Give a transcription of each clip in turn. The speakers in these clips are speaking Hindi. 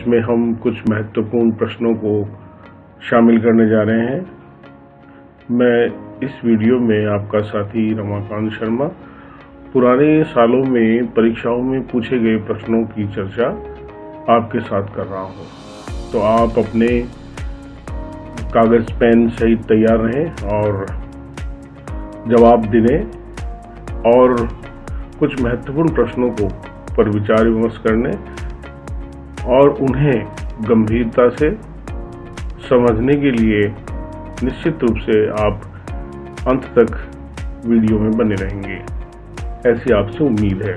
जिसमें हम कुछ महत्वपूर्ण प्रश्नों को शामिल करने जा रहे हैं। मैं इस वीडियो में आपका साथी रमाकांत शर्मा पुराने सालों में परीक्षाओं में पूछे गए प्रश्नों की चर्चा आपके साथ कर रहा हूं। तो आप अपने कागज पेन सहित तैयार रहें और जवाब देने और कुछ महत्वपूर्ण प्रश्नों को पर विचार विमर्श करने और उन्हें गंभीरता से समझने के लिए निश्चित रूप से आप अंत तक वीडियो में बने रहेंगे, ऐसी आपसे उम्मीद है।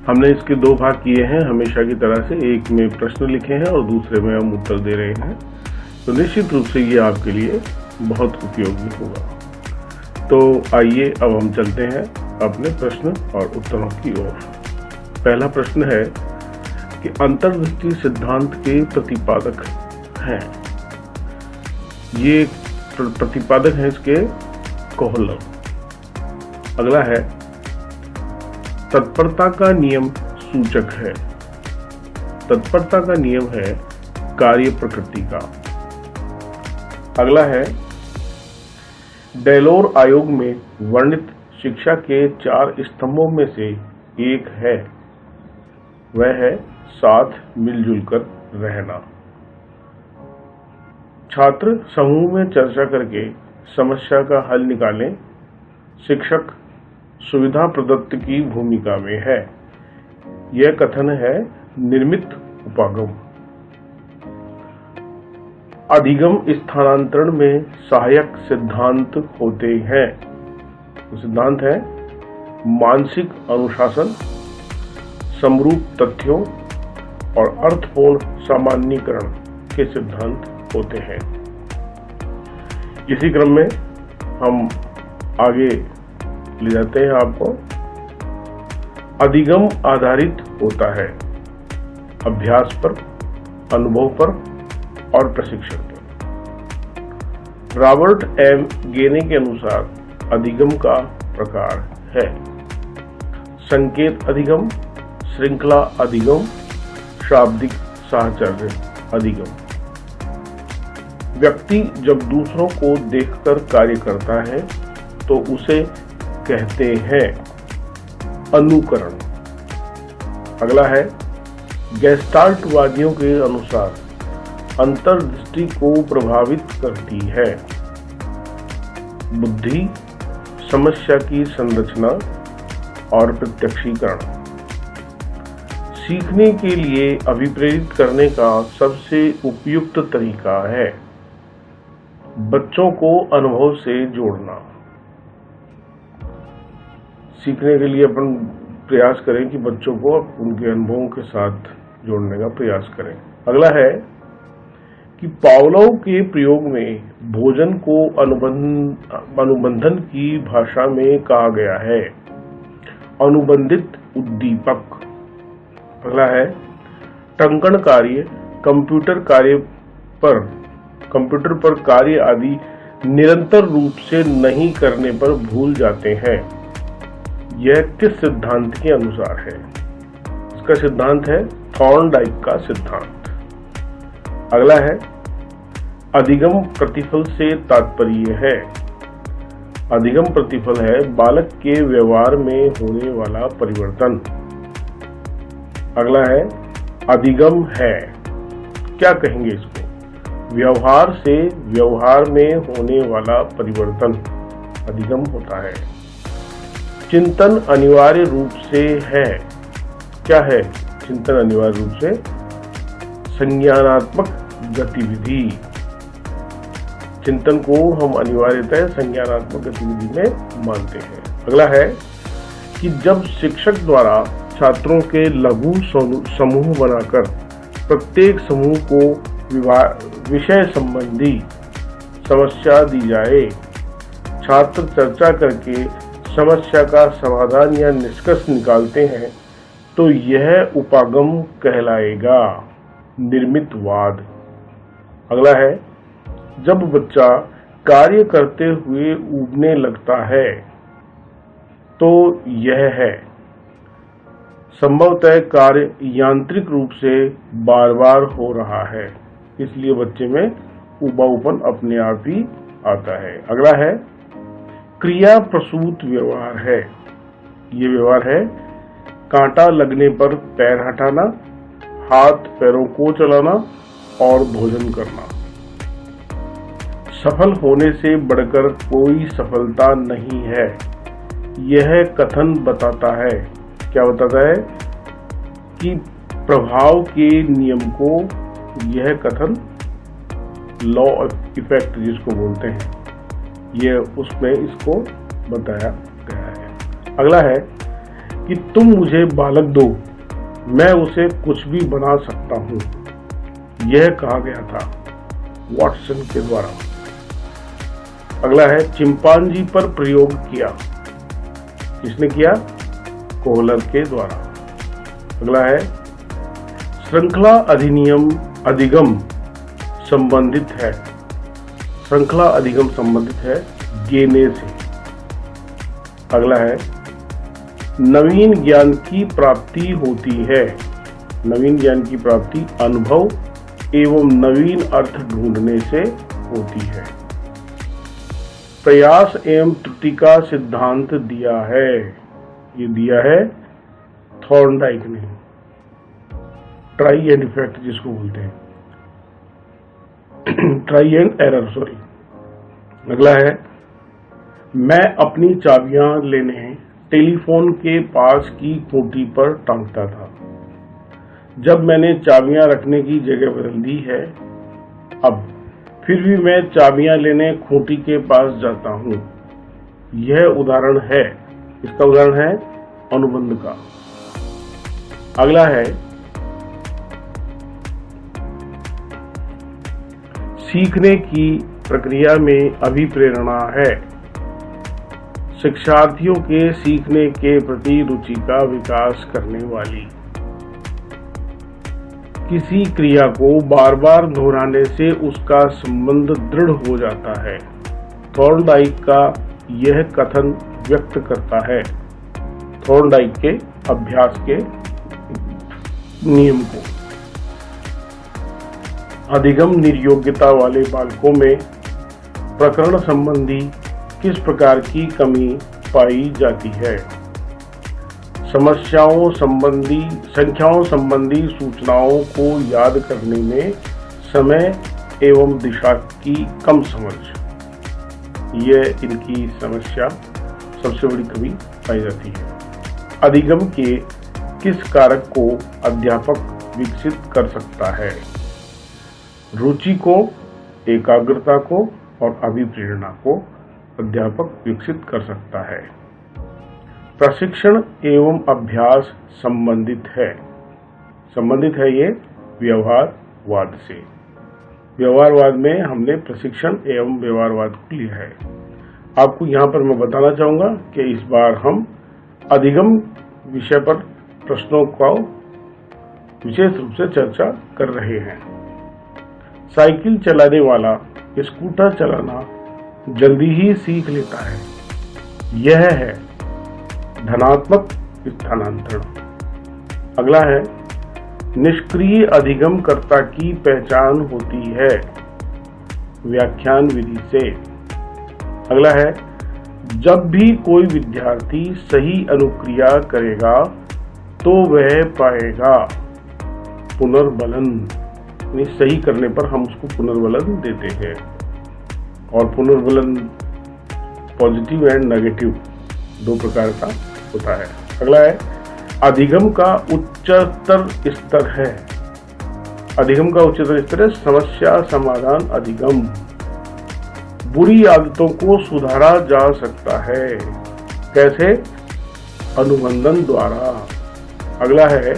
हमने इसके दो भाग किए हैं हमेशा की तरह से, एक में प्रश्न लिखे हैं और दूसरे में हम उत्तर दे रहे हैं। तो निश्चित रूप से ये आपके लिए बहुत उपयोगी होगा। तो आइए अब हम चलते हैं अपने प्रश्न और उत्तरों की ओर। पहला प्रश्न है कि अंतर्दृष्टि सिद्धांत के प्रतिपादक हैं। ये प्रतिपादक हैं इसके कोहलर। अगला है तत्परता का नियम सूचक है। तत्परता का नियम है कार्य प्रकृति का। अगला है डेलोर आयोग में वर्णित शिक्षा के 4 स्तंभों में से एक है, वह है साथ मिलजुल कर रहना। छात्र समूह में चर्चा करके समस्या का हल निकालें। शिक्षक सुविधा प्रदत्त की भूमिका में है। यह कथन है निर्मित उपागम। अधिगम स्थानांतरण में सहायक सिद्धांत होते हैं। सिद्धांत है मानसिक अनुशासन, समरूप तथ्यों और अर्थपूर्ण सामान्यीकरण के सिद्धांत होते हैं। इसी क्रम में हम आगे ले जाते हैं आपको। अधिगम आधारित होता है अभ्यास पर, अनुभव पर और प्रशिक्षण पर। रॉबर्ट एम गेने के अनुसार अधिगम का प्रकार है संकेत अधिगम, श्रृंखला अधिगम, शाब्दिक साहचर्य अधिगम। व्यक्ति जब दूसरों को देखकर कार्य करता है तो उसे कहते हैं अनुकरण। अगला है गेस्टाल्टवादियों के अनुसार अंतर्दृष्टि को प्रभावित करती है बुद्धि, समस्या की संरचना और प्रत्यक्षीकरण। सीखने के लिए अभिप्रेरित करने का सबसे उपयुक्त तरीका है बच्चों को अनुभव से जोड़ना। सीखने के लिए अपन प्रयास करें कि बच्चों को उनके अनुभवों के साथ जोड़ने का प्रयास करें। अगला है कि पावलोव के प्रयोग में भोजन को अनुबंधन की भाषा में कहा गया है अनुबंधित उद्दीपक। अगला है टंकण कार्य, कंप्यूटर पर कार्य आदि निरंतर रूप से नहीं करने पर भूल जाते हैं। यह किस सिद्धांत के अनुसार है? इसका सिद्धांत है थॉर्नडाइक का सिद्धांत। अगला है अधिगम प्रतिफल से तात्पर्य है। अधिगम प्रतिफल है बालक के व्यवहार में होने वाला परिवर्तन। अगला है अधिगम है, क्या कहेंगे इसको? व्यवहार से व्यवहार में होने वाला परिवर्तन अधिगम होता है। चिंतन अनिवार्य रूप से है, क्या है चिंतन? अनिवार्य रूप से संज्ञानात्मक गतिविधि। चिंतन को हम अनिवार्यतः संज्ञानात्मक गतिविधि में मानते हैं। अगला है कि जब शिक्षक द्वारा छात्रों के लघु समूह बनाकर प्रत्येक समूह को विषय संबंधी समस्या दी जाए, छात्र चर्चा करके समस्या का समाधान या निष्कर्ष निकालते हैं, तो यह उपागम कहलाएगा निर्मितवाद। अगला है जब बच्चा कार्य करते हुए ऊबने लगता है तो यह है संभवतः कार्य यांत्रिक रूप से बार बार हो रहा है, इसलिए बच्चे में उबाऊपन अपने आप ही आता है। अगला है क्रिया प्रसूत व्यवहार है। ये व्यवहार है कांटा लगने पर पैर हटाना, हाथ पैरों को चलाना और भोजन करना। सफल होने से बढ़कर कोई सफलता नहीं है, यह कथन बताता है, क्या बताता है कि प्रभाव के नियम को, यह कथन लॉ ऑफ इफेक्ट जिसको बोलते हैं, यह उसमें इसको बताया गया है। अगला है कि तुम मुझे बालक दो, मैं उसे कुछ भी बना सकता हूं, यह कहा गया था वाटसन के द्वारा। अगला है चिंपांजी पर प्रयोग किया, किसने किया? कोहलर के द्वारा। अगला है श्रृंखला अधिनियम अधिगम संबंधित है, श्रृंखला अधिगम संबंधित है गेने से। अगला है नवीन ज्ञान की प्राप्ति होती है, नवीन ज्ञान की प्राप्ति अनुभव एवं नवीन अर्थ ढूंढने से होती है। प्रयास एवं त्रुटि का सिद्धांत दिया है, ये दिया है थॉर्नडाइक ने, ट्राई एंड इफेक्ट जिसको बोलते हैं, ट्राई एंड एरर, सॉरी। अगला है मैं अपनी चाबियां लेने टेलीफोन के पास की खूंटी पर टांगता था, जब मैंने चाबियां रखने की जगह बदल दी है, अब फिर भी मैं चाबियां लेने खूंटी के पास जाता हूं। यह उदाहरण है, इसका उदाहरण है अनुबंध का। अगला है सीखने की प्रक्रिया में अभिप्रेरणा है, शिक्षार्थियों के सीखने के प्रति रुचि का विकास करने वाली। किसी क्रिया को बार बार दोहराने से उसका संबंध दृढ़ हो जाता है, थॉर्नडाइक का यह कथन व्यक्त करता है, थॉर्नडाइक के अभ्यास के नियम को। अधिगम निर्योग्यता वाले बालकों में प्रकरण संबंधी किस प्रकार की कमी पाई जाती है? संख्याओं संबंधी सूचनाओं को याद करने में समय एवं दिशा की कम समझ, यह इनकी समस्या सबसे बड़ी कमी पाई जाती है। अधिगम के किस कारक को अध्यापक विकसित कर सकता है? रुचि को, एकाग्रता को और अभिप्रेरणा को अध्यापक विकसित कर सकता है। प्रशिक्षण एवं अभ्यास संबंधित है ये व्यवहारवाद से। व्यवहारवाद में हमने प्रशिक्षण एवं व्यवहारवाद को लिया है। आपको यहाँ पर मैं बताना चाहूंगा कि इस बार हम अधिगम विषय पर प्रश्नों का विशेष रूप से चर्चा कर रहे हैं। साइकिल चलाने वाला स्कूटर चलाना जल्दी ही सीख लेता है, यह है धनात्मक स्थानांतरण। अगला है निष्क्रिय अधिगमकर्ता की पहचान होती है व्याख्यान विधि से। अगला है जब भी कोई विद्यार्थी सही अनुक्रिया करेगा तो वह पाएगा पुनर्बलन, यानी सही करने पर हम उसको पुनर्बलन देते हैं, और पुनर्बलन पॉजिटिव एंड नेगेटिव दो प्रकार का होता है। अगला है अधिगम का उच्चतर स्तर है, अधिगम का उच्चतर स्तर है समस्या समाधान अधिगम। बुरी आदतों को सुधारा जा सकता है, कैसे? अनुबंधन द्वारा। अगला है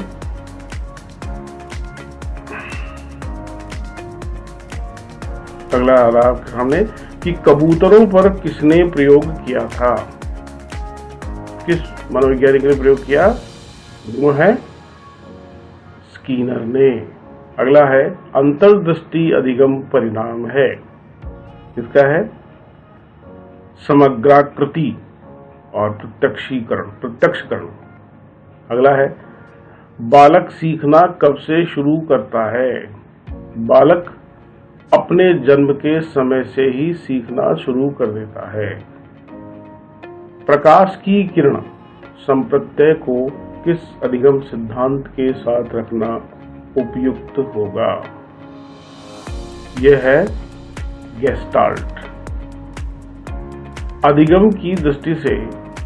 हमने कि कबूतरों पर किसने प्रयोग किया था? किस मनोवैज्ञानिक ने प्रयोग किया? वो है स्कीनर ने। अगला है अंतर्दृष्टि अधिगम परिणाम है, इसका है समग्राकृति और प्रत्यक्षकरण। अगला है बालक सीखना कब से शुरू करता है? बालक अपने जन्म के समय से ही सीखना शुरू कर देता है। प्रकाश की किरण संप्रत्यय को किस अधिगम सिद्धांत के साथ रखना उपयुक्त होगा? यह है गेस्टाल्ट। अधिगम की दृष्टि से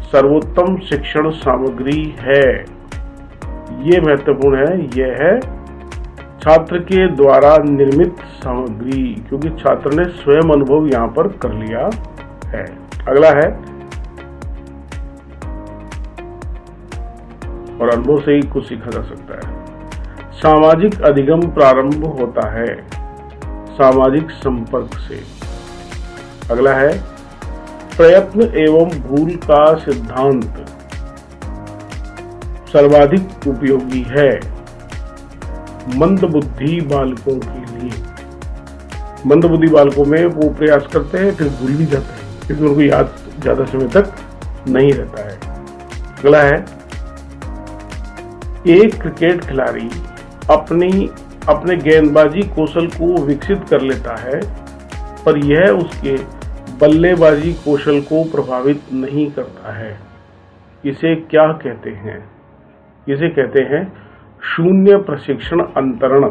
सर्वोत्तम शिक्षण सामग्री है, ये महत्वपूर्ण है, यह है छात्र के द्वारा निर्मित सामग्री, क्योंकि छात्र ने स्वयं अनुभव यहां पर कर लिया है। अगला है, और अनुभव से ही कुछ सीखा जा सकता है। सामाजिक अधिगम प्रारंभ होता है सामाजिक संपर्क से। अगला है, प्रयत्न एवं भूल का सिद्धांत सर्वाधिक उपयोगी है मंदबुद्धि बालकों के लिए। मंदबुद्धि बालकों में वो प्रयास करते हैं फिर भूल भी जाते हैं, क्योंकि उनको याद ज्यादा समय तक नहीं रहता है। अगला है, एक क्रिकेट खिलाड़ी अपने गेंदबाजी कौशल को विकसित कर लेता है, पर यह उसके बल्लेबाजी कौशल को प्रभावित नहीं करता है। इसे क्या कहते हैं? इसे कहते हैं शून्य प्रशिक्षण अंतरण।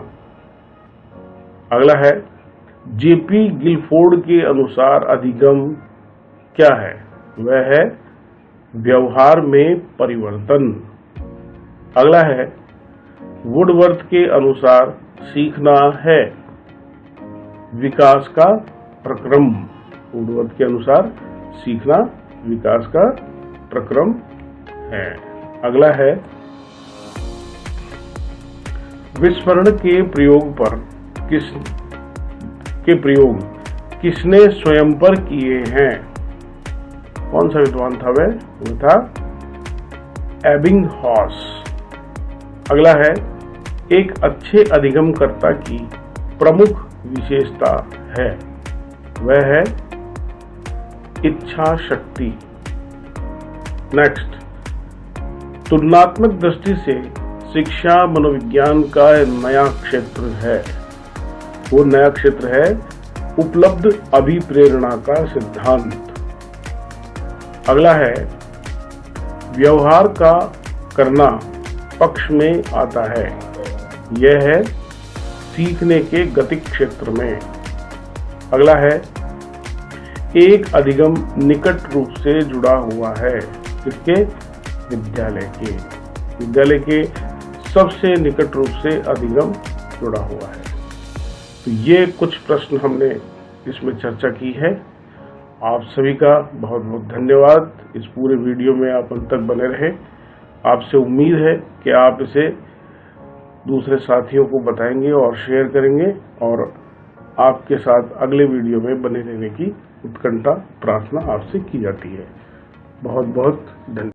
अगला है, जेपी गिलफोर्ड के अनुसार अधिगम क्या है? वह है व्यवहार में परिवर्तन। अगला है, वुडवर्थ के अनुसार सीखना है विकास का प्रक्रम। वुडवर्थ के अनुसार सीखना विकास का प्रक्रम है। अगला है, विस्मरण के प्रयोग किसने स्वयं पर किए हैं? कौन सा विद्वान था वह? वो था एबिंगहॉस। अगला है, एक अच्छे अधिगमकर्ता की प्रमुख विशेषता है, वह है इच्छा शक्ति। नेक्स्ट, तुलनात्मक दृष्टि से शिक्षा मनोविज्ञान का नया क्षेत्र है। वो नया क्षेत्र है उपलब्ध अभिप्रेरणा का सिद्धांत। अगला है, व्यवहार का करना पक्ष में आता है, यह है सीखने के गतिक क्षेत्र में। अगला है, एक अधिगम निकट रूप से जुड़ा हुआ है किसके? विद्यालय के सबसे निकट रूप से अधिगम जुड़ा हुआ है। तो ये कुछ प्रश्न हमने इसमें चर्चा की है। आप सभी का बहुत बहुत धन्यवाद। इस पूरे वीडियो में आप अंत तक बने रहे। आपसे उम्मीद है कि आप इसे दूसरे साथियों को बताएंगे और शेयर करेंगे, और आपके साथ अगले वीडियो में बने रहने की उत्कंठा प्रार्थना आपसे की जाती है। बहुत बहुत धन्यवाद।